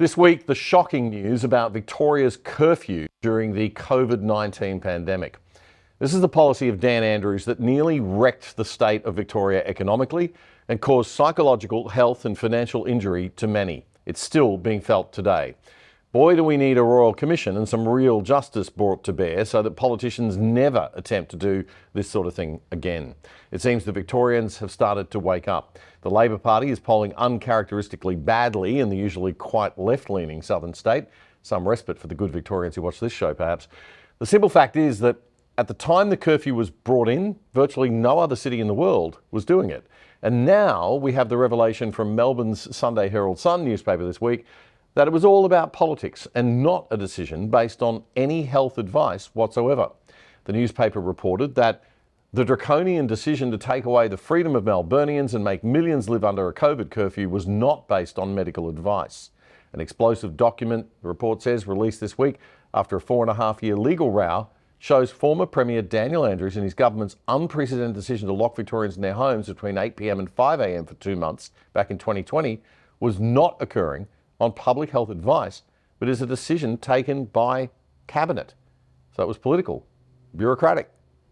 This week, the shocking news about Victoria's curfew during the COVID-19 pandemic. This is the policy of Dan Andrews that nearly wrecked the state of Victoria economically and caused psychological, health and financial injury to many. It's still being felt today. Boy, do we need a royal commission and some real justice brought to bear so that politicians never attempt to do this sort of thing again. It seems the Victorians have started to wake up. The Labor Party is polling uncharacteristically badly in the usually quite left-leaning southern state. Some respite for the good Victorians who watch this show, perhaps. The simple fact is that at the time the curfew was brought in, virtually no other city in the world was doing it. And now we have the revelation from Melbourne's Sunday Herald Sun newspaper this week that it was all about politics and not a decision based on any health advice whatsoever. The newspaper reported that the draconian decision to take away the freedom of Melburnians and make millions live under a COVID curfew was not based on medical advice. An explosive document, the report says, released this week after a 4.5-year legal row, shows former Premier Daniel Andrews and his government's unprecedented decision to lock Victorians in their homes between 8 p.m. and 5 a.m. for 2 months back in 2020 was not occurring on public health advice, but is a decision taken by Cabinet. So it was political, bureaucratic,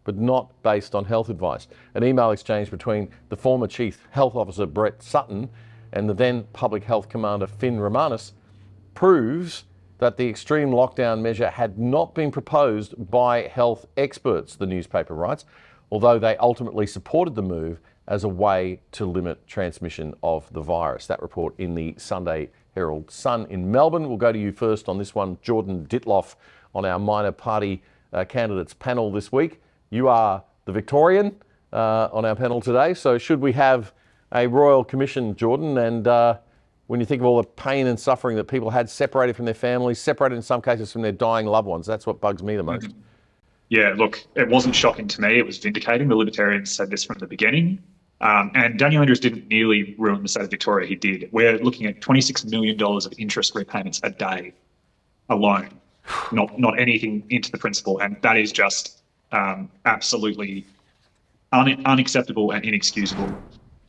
but not based on health advice. An email exchange between the former Chief Health Officer Brett Sutton and the then Public Health Commander Finn Romanis proves that the extreme lockdown measure had not been proposed by health experts, the newspaper writes, although they ultimately supported the move as a way to limit transmission of the virus. That report in the Sunday Herald Sun in Melbourne. We'll go to you first on this one, Jordan Ditloff, on our minor party candidates panel this week. You are the Victorian on our panel today, so should we have a royal commission, Jordan? And when you think of all the pain and suffering that people had, separated from their families, separated in some cases from their dying loved ones, that's what bugs me the most. Yeah, look, it wasn't shocking to me. It was vindicating. The Libertarians said this from the beginning. And Daniel Andrews didn't nearly ruin the state of Victoria. He did. We're looking at $26 million of interest repayments a day alone, not anything into the principal. And that is just absolutely unacceptable and inexcusable.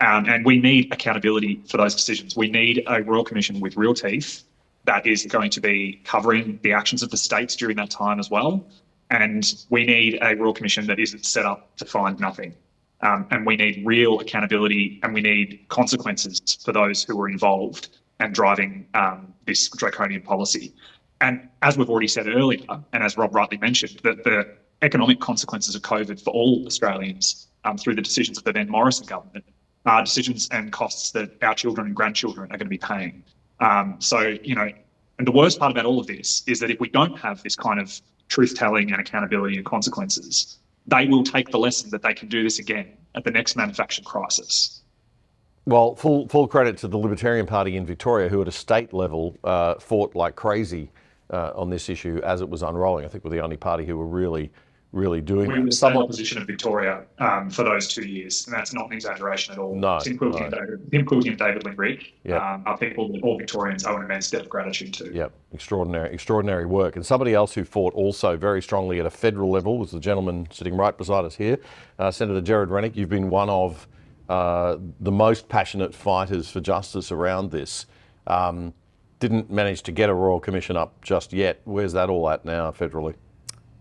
And we need accountability for those decisions. We need a royal commission with real teeth that is going to be covering the actions of the states during that time as well. And we need a royal commission that isn't set up to find nothing. And we need real accountability, and we need consequences for those who were involved and driving this draconian policy. And as we've already said earlier, and as Rob rightly mentioned, that the economic consequences of COVID for all Australians through the decisions of the then Morrison government are decisions and costs that our children and grandchildren are going to be paying. So, you know, and the worst part about all of this is that if we don't have this kind of truth-telling and accountability and consequences, they will take the lesson that they can do this again at the next manufactured crisis. Well, full credit to the Libertarian Party in Victoria, who at a state level fought like crazy on this issue as it was unrolling. I think we're the only party who were really doing we that. were the state opposition of Victoria for those 2 years, and that's not an exaggeration at all. No, Tim Quilty and David Lindrick are people that all Victorians owe an immense debt of gratitude to. Yep, extraordinary work. And somebody else who fought also very strongly at a federal level was the gentleman sitting right beside us here, Senator Gerard Rennick. You've been one of the most passionate fighters for justice around this. Didn't manage to get a royal commission up just yet. Where's that all at now federally?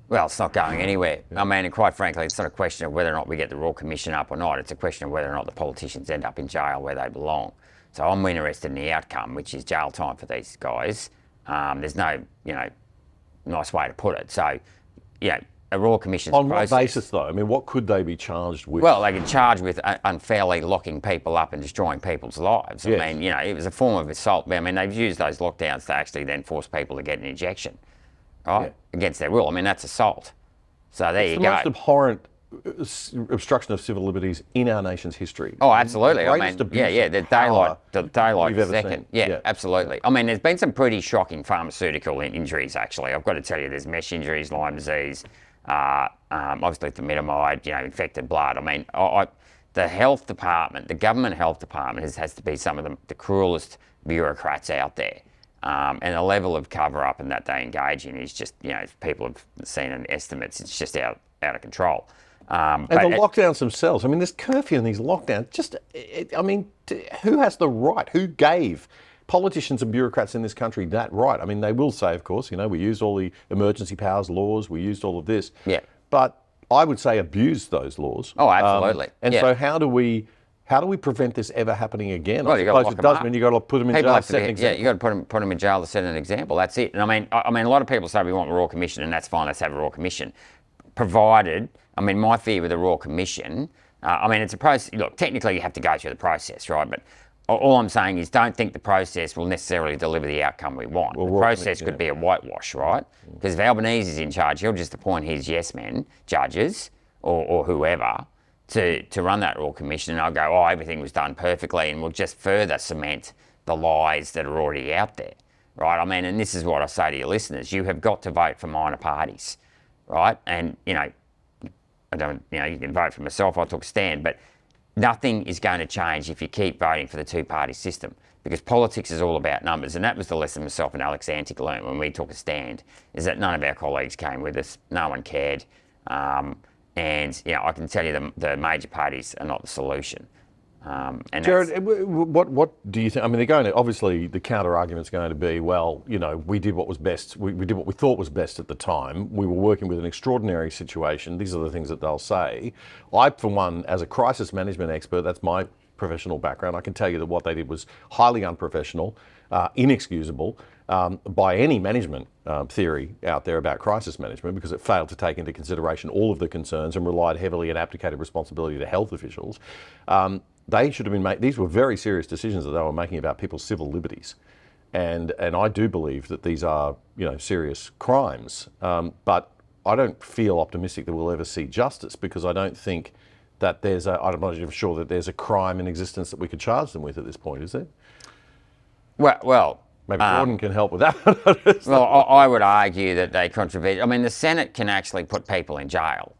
Well, it's not going anywhere. Yeah. I mean, and quite frankly, it's not a question of whether or not we get the Royal Commission up or not. It's a question of whether or not the politicians end up in jail where they belong. So I'm interested in the outcome, which is jail time for these guys. There's no, nice way to put it. So, a Royal Commission's on process. what basis, though? I mean, what could they be charged with? Well, they can charge with unfairly locking people up and destroying people's lives. Yes. I mean, it was a form of assault. I mean, they've used those lockdowns to actually then force people to get an injection. Right? Against their will. I mean, that's assault. So there you go. It's the most abhorrent obstruction of civil liberties in our nation's history. Oh, absolutely. I mean, the daylight second. Yeah, absolutely. I mean, there's been some pretty shocking pharmaceutical injuries, actually. I've got to tell you, there's mesh injuries, Lyme disease, obviously thalidomide, infected blood. I mean, the health department, the government health department has to be some of the cruelest bureaucrats out there. And the level of cover-up and that they engage in is just, people have seen in estimates, it's just out of control. And the lockdowns themselves, I mean, this curfew and these lockdowns, who has the right, who gave politicians and bureaucrats in this country that right? I mean, they will say, of course, we used all the emergency powers laws, we used all of this. Yeah. But I would say abused those laws. Oh, absolutely. So how do we prevent this ever happening again? Well, I suppose it does mean you've got to put them in jail, set an example. You've got to put them in jail to set an example. That's it. And I mean, a lot of people say we want the Royal Commission, and that's fine. Let's have a Royal Commission, provided. I mean, my fear with the Royal Commission. It's a process. Look, technically, you have to go through the process, right? But all I'm saying is, don't think the process will necessarily deliver the outcome we want. The process could be a whitewash, right? Because if Albanese is in charge, he'll just appoint his yes men, judges, or whoever, to run that Royal Commission, and I'll go, oh, everything was done perfectly, and we'll just further cement the lies that are already out there, right? I mean, and this is what I say to your listeners: you have got to vote for minor parties, right? And you can vote for myself. I took a stand, but nothing is going to change if you keep voting for the two-party system, because politics is all about numbers, and that was the lesson myself and Alex Antic learned when we took a stand, is that none of our colleagues came with us, no one cared, and I can tell you the major parties are not the solution. And Jared, what do you think? I mean, they're going to, obviously the counter argument's going to be, well, we did what was best. We did what we thought was best at the time. We were working with an extraordinary situation. These are the things that they'll say. I, for one, as a crisis management expert, that's my professional background, I can tell you that what they did was highly unprofessional, inexcusable by any management theory out there about crisis management, because it failed to take into consideration all of the concerns and relied heavily on abdicated responsibility to health officials. They should have been made. These were very serious decisions that they were making about people's civil liberties, and I do believe that these are serious crimes. But I don't feel optimistic that we'll ever see justice, because I don't think that I'm not even sure that there's a crime in existence that we could charge them with at this point, is there? Well. Maybe Gordon can help with that. Well, I would argue that they contravene. I mean, the Senate can actually put people in jail,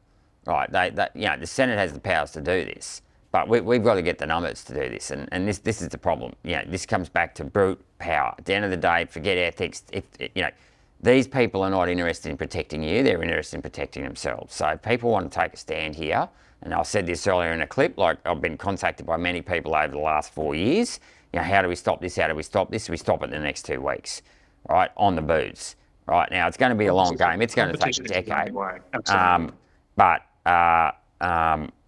right? The Senate has the powers to do this. But we've got to get the numbers to do this, and this is the problem. This comes back to brute power. At the end of the day, forget ethics. These people are not interested in protecting you; they're interested in protecting themselves. So if people want to take a stand here, and I said this earlier in a clip, like I've been contacted by many people over the last 4 years. How do we stop this? How do we stop this? We stop it in the next 2 weeks, right? On the booze, right? Now it's going to be a long game. It's going to take a decade.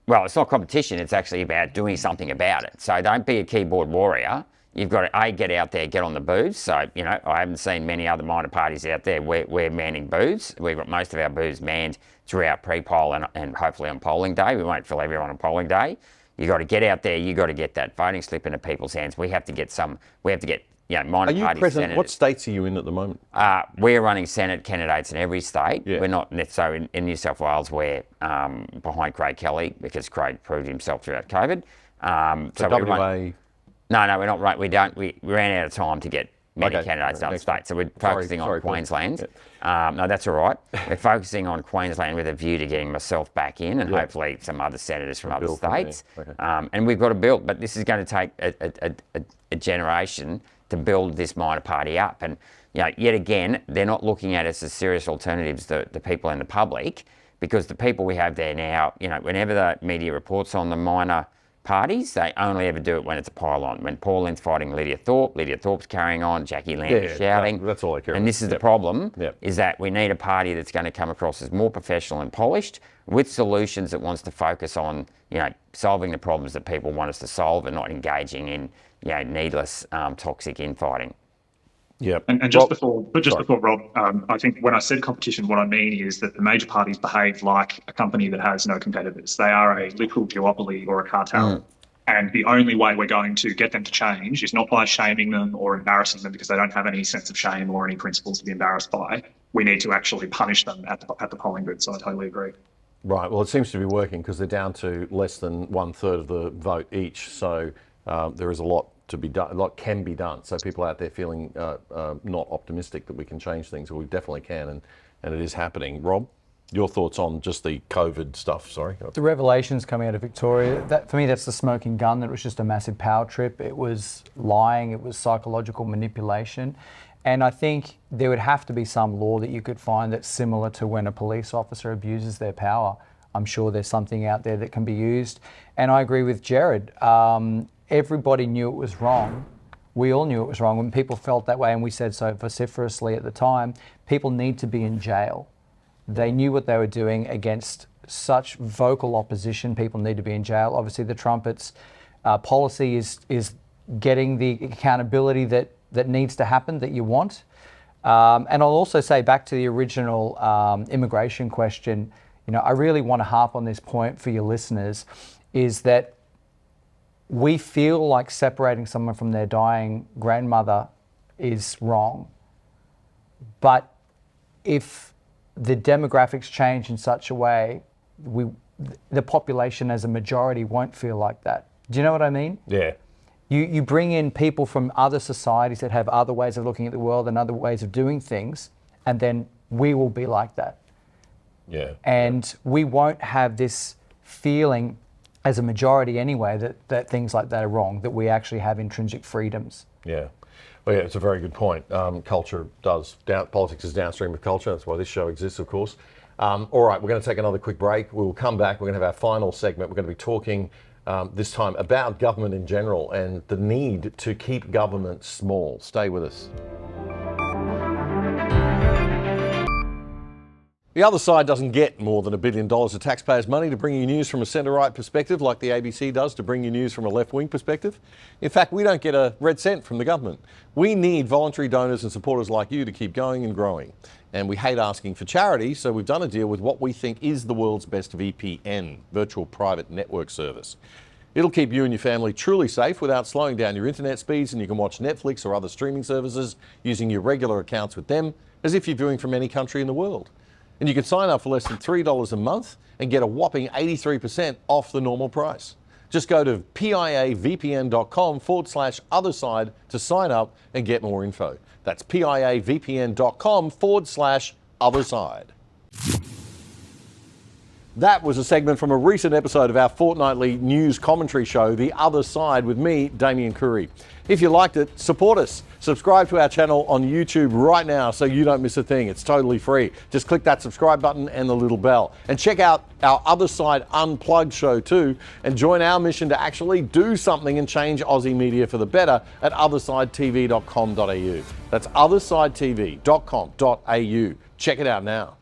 Well, it's not competition, it's actually about doing something about it. So don't be a keyboard warrior. You've got to, get out there, get on the booths. So, I haven't seen many other minor parties out there. We're manning booths. We've got most of our booths manned throughout pre-poll and hopefully on polling day. We won't fill everyone on polling day. You've got to get out there. You've got to get that voting slip into people's hands. We have to get minor parties. Are you present? What states are you in at the moment? We're running Senate candidates in every state. Yeah. We're not necessarily in New South Wales. We're behind Craig Kelly, because Craig proved himself throughout COVID. So WA? No, we're not right. We ran out of time to get many candidates in other states. So we're focusing on Queensland. Yeah. No, that's all right. We're focusing on Queensland with a view to getting myself back in, and hopefully some other senators from other states. And we've got to build, but this is going to take a generation to build this minor party up. And yet again, they're not looking at us as serious alternatives to the people in the public, because the people we have there now, whenever the media reports on the minor parties, they only ever do it when it's a pile-on. When Pauline's fighting Lydia Thorpe's carrying on, Jackie Lamb is shouting. That's all I care about. And this is the problem, is that we need a party that's going to come across as more professional and polished, with solutions that wants to focus on, solving the problems that people want us to solve, and not engaging in, needless, toxic infighting. Yeah. And just before Rob, I think when I said competition, what I mean is that the major parties behave like a company that has no competitors. They are a literal duopoly or a cartel. And the only way we're going to get them to change is not by shaming them or embarrassing them, because they don't have any sense of shame or any principles to be embarrassed by. We need to actually punish them at the polling booth. So I totally agree. Right. Well, it seems to be working, because they're down to less than 1/3 of the vote each. So there is a lot to be done. A lot can be done. So people out there feeling not optimistic that we can change things, well, we definitely can, and it is happening. Rob, your thoughts on just the COVID stuff? Sorry. The revelations coming out of Victoria, that for me, that's the smoking gun. That was just a massive power trip. It was lying. It was psychological manipulation. And I think there would have to be some law that you could find that's similar to when a police officer abuses their power. I'm sure there's something out there that can be used. And I agree with Jared. Everybody knew it was wrong, We all knew it was wrong. When people felt that way, and we said so vociferously at the time, people need to be in jail. They knew what they were doing against such vocal opposition. People need to be in jail. Obviously, the Trumpets' policy is getting the accountability that needs to happen, that you want. And I'll also say, back to the original immigration question, I really want to harp on this point for your listeners, is that we feel like separating someone from their dying grandmother is wrong. But if the demographics change in such a way, the population as a majority won't feel like that. Do you know what I mean? Yeah. You bring in people from other societies that have other ways of looking at the world and other ways of doing things, and then we will be like that. Yeah. And we won't have this feeling, as a majority anyway, that things like that are wrong, that we actually have intrinsic freedoms. Yeah. Well, yeah, it's a very good point. Culture politics is downstream of culture. That's why this show exists, of course. All right, we're going to take another quick break. We'll come back. We're going to have our final segment. We're going to be talking this time about government in general and the need to keep government small. Stay with us. The other side doesn't get more than $1 billion of taxpayers' money to bring you news from a centre-right perspective like the ABC does to bring you news from a left-wing perspective. In fact, we don't get a red cent from the government. We need voluntary donors and supporters like you to keep going and growing. And we hate asking for charity, so we've done a deal with what we think is the world's best VPN, virtual private network service. It'll keep you and your family truly safe without slowing down your internet speeds, and you can watch Netflix or other streaming services using your regular accounts with them as if you're viewing from any country in the world. And you can sign up for less than $3 a month and get a whopping 83% off the normal price. Just go to piavpn.com/otherside to sign up and get more info. That's piavpn.com/otherside. That was a segment from a recent episode of our fortnightly news commentary show, The Other Side, with me, Damien Curry. If you liked it, support us. Subscribe to our channel on YouTube right now so you don't miss a thing. It's totally free. Just click that subscribe button and the little bell. And check out our Other Side Unplugged show too, and join our mission to actually do something and change Aussie media for the better at othersidetv.com.au. That's othersidetv.com.au. Check it out now.